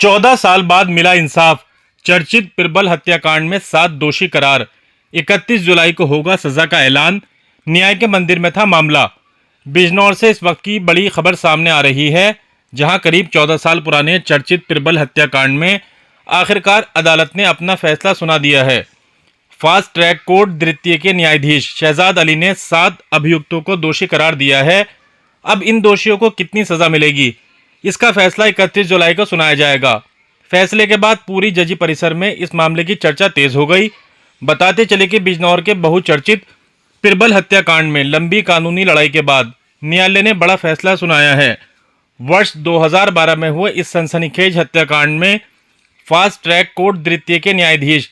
14 साल बाद मिला इंसाफ। चर्चित पिरबल हत्याकांड में 7 दोषी करार। 31 जुलाई को होगा सजा का ऐलान। न्याय के मंदिर में था मामला। बिजनौर से इस वक्त की बड़ी खबर सामने आ रही है, जहां करीब 14 साल पुराने चर्चित पिरबल हत्याकांड में आखिरकार अदालत ने अपना फैसला सुना दिया है। फास्ट ट्रैक कोर्ट द्वितीय के न्यायाधीश शहजाद अली ने 7 अभियुक्तों को दोषी करार दिया है। अब इन दोषियों को कितनी सजा मिलेगी, इसका फैसला 31 जुलाई को सुनाया जाएगा। फैसले के बाद पूरी जजी परिसर में इस मामले की चर्चा तेज हो गई। बताते चले कि बिजनौर के बहुचर्चित पिरबल हत्याकांड में लंबी कानूनी लड़ाई के बाद न्यायालय ने बड़ा फैसला सुनाया है। वर्ष 2012 में हुए इस सनसनीखेज हत्याकांड में फास्ट ट्रैक कोर्ट द्वितीय के न्यायाधीश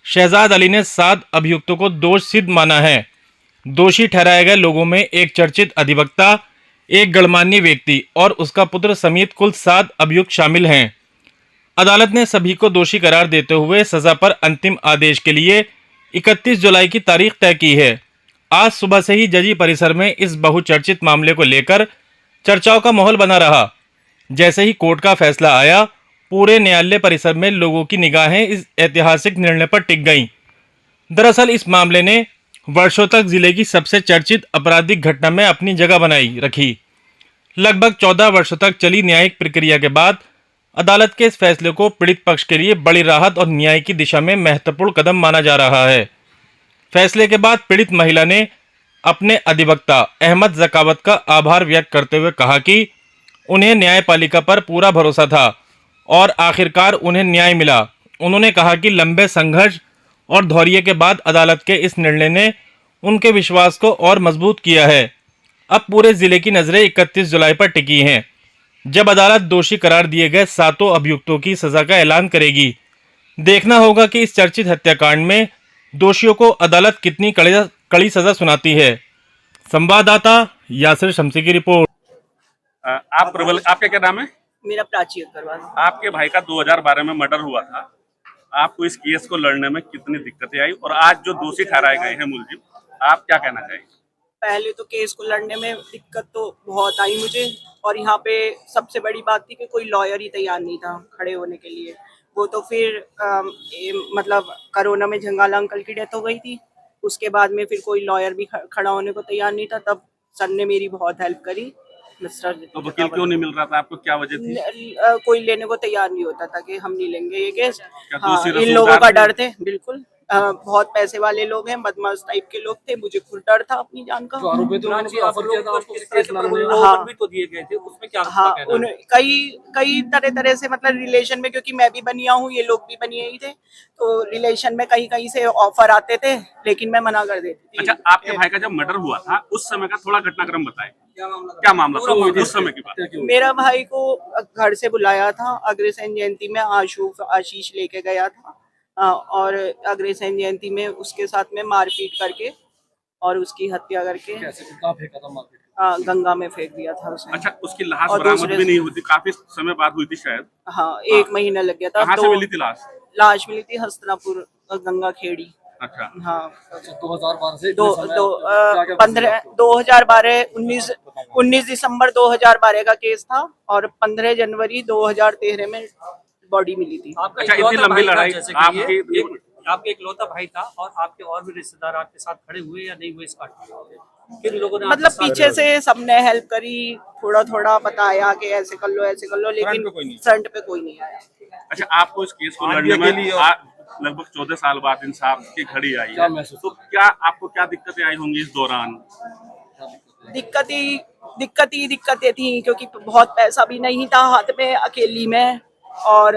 शहजाद अली ने 7 अभियुक्तों को दोष सिद्ध माना है। दोषी ठहराए गए लोगों में एक चर्चित अधिवक्ता, एक गणमान्य व्यक्ति और उसका पुत्र समेत कुल 7 अभियुक्त शामिल हैं। अदालत ने सभी को दोषी करार देते हुए सजा पर अंतिम आदेश के लिए 31 जुलाई की तारीख तय की है। आज सुबह से ही जजी परिसर में इस बहुचर्चित मामले को लेकर चर्चाओं का माहौल बना रहा। जैसे ही कोर्ट का फैसला आया, पूरे न्यायालय परिसर में लोगों की निगाहें इस ऐतिहासिक निर्णय पर टिक गईं। दरअसल इस मामले ने वर्षों तक जिले की सबसे चर्चित आपराधिक घटना में अपनी जगह बनाई रखी। लगभग 14 वर्षों तक चली न्यायिक प्रक्रिया के बाद अदालत के इस फैसले को पीड़ित पक्ष के लिए बड़ी राहत और न्याय की दिशा में महत्वपूर्ण कदम माना जा रहा है। फैसले के बाद पीड़ित महिला ने अपने अधिवक्ता अहमद जकावत का आभार व्यक्त करते हुए कहा कि उन्हें न्यायपालिका पर पूरा भरोसा था और आखिरकार उन्हें न्याय मिला। उन्होंने कहा कि लंबे संघर्ष और धैर्य के बाद अदालत के इस निर्णय ने उनके विश्वास को और मजबूत किया है। अब पूरे जिले की नजरें 31 जुलाई पर टिकी हैं, जब अदालत दोषी करार दिए गए 7 अभियुक्तों की सजा का ऐलान करेगी। देखना होगा कि इस चर्चित हत्याकांड में दोषियों को अदालत कितनी कड़ी सजा सुनाती है। संवाददाता यासिर शमसी की रिपोर्ट। आप प्रबल, आपका क्या नाम है? मेरा प्राची अग्रवाल। आपके भाई का 2012 में मर्डर हुआ था। आपको इस केस को लड़ने में कितनी दिक्कतें आई और आज जो दोषी ठहराए गए हैं मुलजिम, आप क्या कहना चाहिए? पहले तो केस को लड़ने में दिक्कत तो बहुत आई मुझे, और यहाँ पे सबसे बड़ी बात थी कि कोई लॉयर ही तैयार नहीं था खड़े होने के लिए। वो तो फिर मतलब कोरोना में जंगाला अंकल की डेथ हो गई थी, उसके बाद में फिर कोई लॉयर भी खड़ा होने को तैयार नहीं था। तब सर ने मेरी बहुत हेल्प करी। मिस्टर तो वकील क्यों नहीं मिल रहा था आपको, क्या वजह थी? कोई लेने को तैयार नहीं होता था कि हम नहीं लेंगे ये केस। हाँ, दूसरी इन लोगों का रसूखदार डर थे। बिल्कुल बहुत पैसे वाले लोग हैं, बदमाश टाइप के लोग थे। मुझे खुद डर था अपनी जान का। हाँ, भी तो दिए गए थे, उसमें क्या हाँ, कई तरह से, मतलब रिलेशन में, क्योंकि मैं भी बनिया हूँ, ये लोग भी बनिए ही थे, तो रिलेशन में कहीं से ऑफर आते थे, लेकिन मैं मना कर देती थी। अच्छा, आपके भाई का जब मर्डर हुआ था उस समय का थोड़ा घटनाक्रम बताएं। क्या मामला था उस समय की बात? मेरा भाई को घर से बुलाया था अग्रसेन जयंती में, आशीष लेके गया था, और अग्रसेन जयंती में उसके साथ में मारपीट करके और उसकी हत्या करके गंगा में फेंक दिया था उसने। अच्छा, उसकी लाश बरामद भी नहीं हुई, काफी समय बाद हुई थी शायद। हाँ, 1 महीना लग गया था। कहाँ से मिली थी लाश? लाश मिली थी हस्तिनापुर, गंगा खेड़ी। अच्छा, हाँ। 2012 से 19 दिसंबर 2012 का केस था और 15 जनवरी 2013 में बॉडी मिली थी। अच्छा, इतनी लंबी लड़ाई आपके इकलौता भाई था और आपके और भी रिश्तेदार आपके साथ खड़े हुए या नहीं हुए इस कांड में? किन लोगों ने मतलब पीछे से सबने हेल्प करी, थोड़ा बताया कि ऐसे कर लो, लेकिन फ्रंट पे कोई नहीं आया। अच्छा, आपको इस केस को लड़ने में लगभग 14 साल बाद इंसाफ की घड़ी आई है, तो क्या आपको क्या दिक्कतें आई होंगी इस दौरान? दिक्कतें थी, क्योंकि बहुत पैसा भी नहीं था हाथ में, अकेली में, और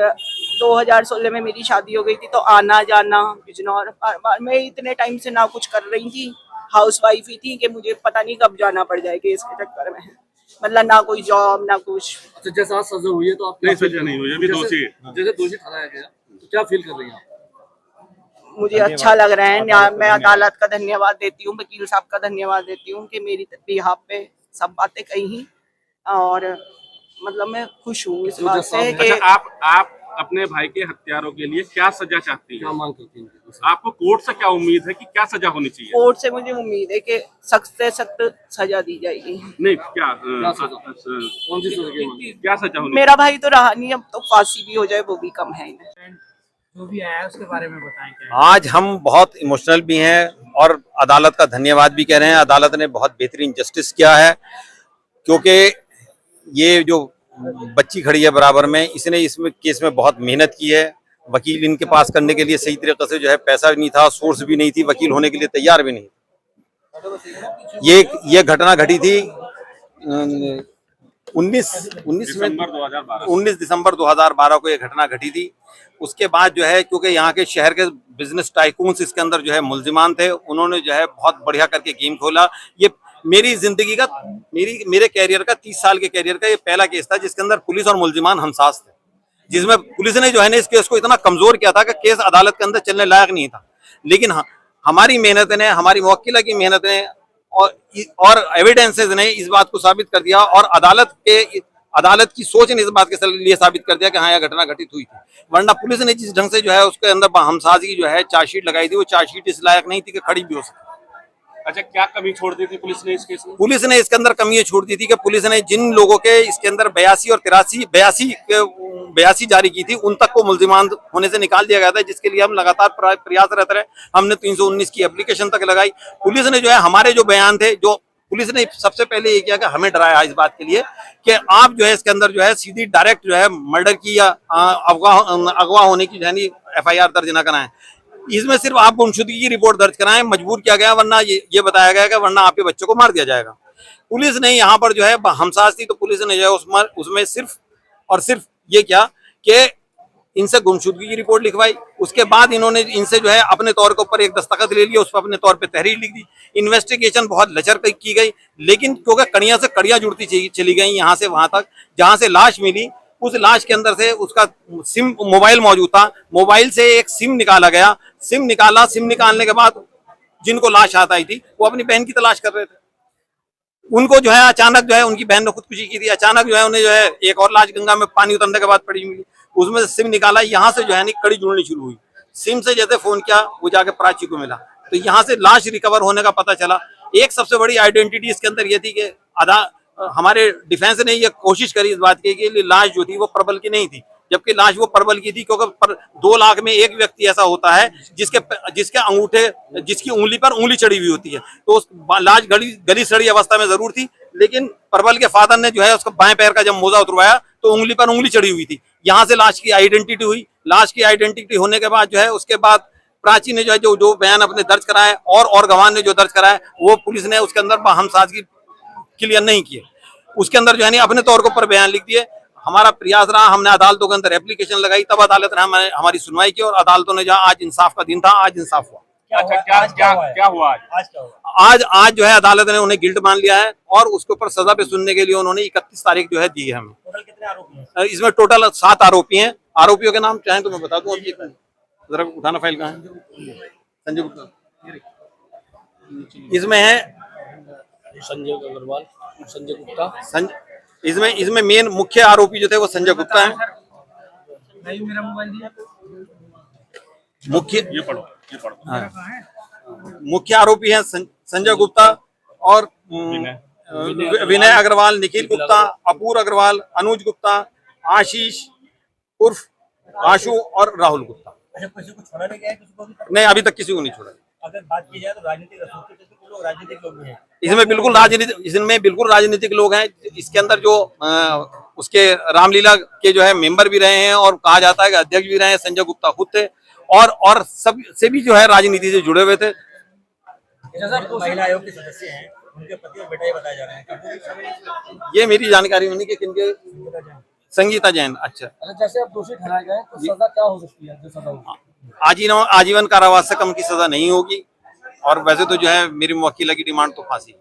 2016 में मेरी शादी हो गई थी, तो आना जाना बिजनौर बार मैं इतने टाइम से ना कुछ कर रही थी, हाउसवाइफ ही थी, कि मुझे पता नहीं कब जाना पड़ जाएगा इसके चक्कर में। मतलब ना कोई जॉब ना कुछ। अच्छा, जैसा आज सजा हुई है तो आप नहीं, सजा नहीं हुई, अभी दोषी जैसे दोषी ठहराया गया, तो क्या फील कर रही हैं आप? मुझे अच्छा लग रहा है। मैं अदालत का धन्यवाद देती हूँ, वकील साहब का धन्यवाद देती हूँ कि मेरी बिहाफ पे सब बातें कही, और मतलब मैं खुश हूँ इस बात से कि अच्छा, अपने भाई के हत्यारों के लिए क्या सजा चाहती क्या है? मांग करती हैं? आपको कोर्ट से क्या उम्मीद है कि क्या सजा होनी चाहिए? कोर्ट से मुझे उम्मीद है कि सख्त से सख्त सजा दी जाएगी। नहीं क्या सजा? कौन सी सजा की मांग? क्या सजा होनी मेरा भाई तो रहा नहीं, अब तो फांसी भी हो जाए वो भी कम है। जो भी आया है उसके बारे में बताएं क्या? आज हम बहुत इमोशनल भी हैं और अदालत का धन्यवाद भी कह रहे हैं। अदालत ने बहुत बेहतरीन जस्टिस किया है, क्योंकि ये जो बच्ची खड़ी है बराबर में, इसने इसमें केस में बहुत मेहनत की है। वकील इनके पास करने के लिए सही तरीके से जो है पैसा भी नहीं था, सोर्स भी नहीं थी, वकील होने के लिए तैयार भी नहीं। ये घटना घटी थी 19 दिसंबर 2012 को ये घटना घटी थी। उसके बाद जो है, क्योंकि यहाँ के शहर के बिजनेस टाइकून्स इसके अंदर जो है मुल्जिमान थे, उन्होंने जो है बहुत बढ़िया करके गेम खोला। ये मेरी जिंदगी का मेरे कैरियर का 30 साल के कैरियर का ये पहला केस था जिसके अंदर पुलिस और मुल्जिमान हमसास थे, जिसमें पुलिस ने जो है ना इस केस को इतना कमजोर किया था कि केस अदालत के अंदर चलने लायक नहीं था। लेकिन हमारी मेहनत ने, हमारी मुवक्किला की मेहनत ने और एविडेंसेस ने इस बात को साबित कर दिया, और अदालत की सोच ने इस बात के लिए साबित कर दिया कि हाँ यह घटना घटित हुई थी। वरना पुलिस ने जिस ढंग से जो है उसके अंदर हमसाजी जो है चार्जशीट लगाई थी, वो चार्जशीट इस लायक नहीं थी कि खड़ी भी हो सके। अच्छा, क्या कमी छोड़ दी थी पुलिस ने इस केस में? पुलिस ने इसके अंदर कमियां छोड़ दी थी कि पुलिस ने जिन लोगों के इसके अंदर 82 और 82 जारी की थी, उन तक को मुल्जिमान होने से निकाल दिया गया था, जिसके लिए हम लगातार प्रयासरत रहे। हमने 319 की एप्लीकेशन तक लगाई। पुलिस ने जो है हमारे जो बयान थे, जो पुलिस ने सबसे पहले ये किया कि हमें डराया इस बात के लिए कि आप जो है इसके अंदर जो है सीधी डायरेक्ट जो है मर्डर की या अगवा होने की जो है FIR दर्ज न कराएं। इसमें सिर्फ आप गुमशुदगी की रिपोर्ट दर्ज कराएं, मजबूर किया गया, वरना ये बताया गया कि वरना आपके बच्चों को मार दिया जाएगा। पुलिस ने यहाँ पर जो है हमसास थी, तो पुलिस ने जो है उसमें सिर्फ और सिर्फ ये किया कि इनसे गुमशुदगी की रिपोर्ट लिखवाई। उसके बाद इन्होंने इनसे जो है अपने तौर के ऊपर एक दस्तखत ले लिया, उस पर अपने तौर पे तहरीर लिख दी। इन्वेस्टिगेशन बहुत लचर की गई, लेकिन क्योंकि कड़ियां से कड़ियां जुड़ती चली गई यहाँ से वहां तक, जहां से लाश मिली उस लाश के अंदर से उसका सिम मोबाइल मौजूद था। मोबाइल से एक सिम निकाला गया। सिम निकालने के बाद जिनको लाश हाथ आई थी वो अपनी बहन की तलाश कर रहे थे। उनको जो है अचानक जो है उनकी बहन ने खुदकुशी की थी। अचानक जो है उन्हें जो है एक और लाश गंगा में पानी उतरने के बाद पड़ी मिली, उसमें से सिम निकाला। यहाँ से जो है कड़ी जुड़नी शुरू हुई। सिम से जैसे फोन किया वो जाके प्राची को मिला, तो यहाँ से लाश रिकवर होने का पता चला। एक सबसे बड़ी आइडेंटिटी इसके अंदर ये थी कि हमारे डिफेंस ने ये कोशिश करी इस बात की कि लाश जो थी वो प्रबल की नहीं थी, जबकि लाश वो प्रबल की थी, क्योंकि 2 लाख में एक व्यक्ति ऐसा होता है जिसके अंगूठे, जिसकी उंगली पर उंगली चढ़ी हुई होती है। तो उस लाश गली सड़ी अवस्था में जरूर थी, लेकिन प्रबल के फादर ने जो है उसका बाएं पैर का जब मोजा उतरवाया तो उंगली पर उंगली चढ़ी हुई थी। यहाँ से लाश की आइडेंटिटी हुई। लाश की आइडेंटिटी होने के बाद जो है उसके बाद प्राची ने जो है जो बयान अपने दर्ज कराए और गवाह ने जो दर्ज कराए, वो पुलिस ने उसके अंदर हमसाजगी क्लियर नहीं किए। उसके अंदर जो है अपने तौर के ऊपर बयान लिख दिए। हमारा प्रयास रहा, हमने अदालतों के अंदर एप्लीकेशन लगाई, तब अदालत ने हमारी सुनवाई की, और अदालतों ने जहाँ आज इंसाफ का दिन था, आज इंसाफ हुआ। क्या हुआ आज जो है अदालत ने उन्हें गिल्ट मान लिया है, और उसके ऊपर सजा पे सुनने के लिए उन्होंने 31 तारीख जो है दी है हमें। टोटल कितने आरोपी हैं? इसमें टोटल 7 आरोपी हैं। आरोपियों के नाम चाहें तो मैं बता दूं, अभी जरा उठाना फाइल कहाँ है। संजय गुप्ता इसमें है, संजय अग्रवाल, संजय गुप्ता। इसमें मेन मुख्य आरोपी जो थे वो संजय गुप्ता है। मेरा मोबाइल दिया मुख्य ये पढ़ो मुख्य आरोपी हैं संजय गुप्ता और विनय अग्रवाल, निखिल गुप्ता, अपूर अग्रवाल, अनुज गुप्ता, आशीष उर्फ आशु और राहुल गुप्ता। अच्छा, किसी को छोड़ा नहीं गया है? किसी को भी? नहीं, अभी तक किसी को नहीं छोड़ा। अगर बात की जाए तो राजनीतिक लोग भी हैं। इसमें बिल्कुल राजनीतिक लोग हैं। इसके अंदर जो उसके रामलीला के जो है मेंबर भी रहे हैं, और कहा जाता है कि अध्यक्ष भी रहे हैं। संजय गुप्ता खुद थे, और सब से भी जो है राजनीति से जुड़े हुए थे। महिला आयोग के सदस्य हैं, उनके पति और बेटा ये बताया जा रहा है। ये मेरी जानकारी नहीं कि किनके। संगीता जैन। अच्छा, जैसे अब दोषी ठहराए गए तो सजा क्या हो सकती है? जो सजा होगी आजीवन कारावास से कम की सजा नहीं होगी, और वैसे तो जो है मेरी मुवक्किला की डिमांड तो फांसी है।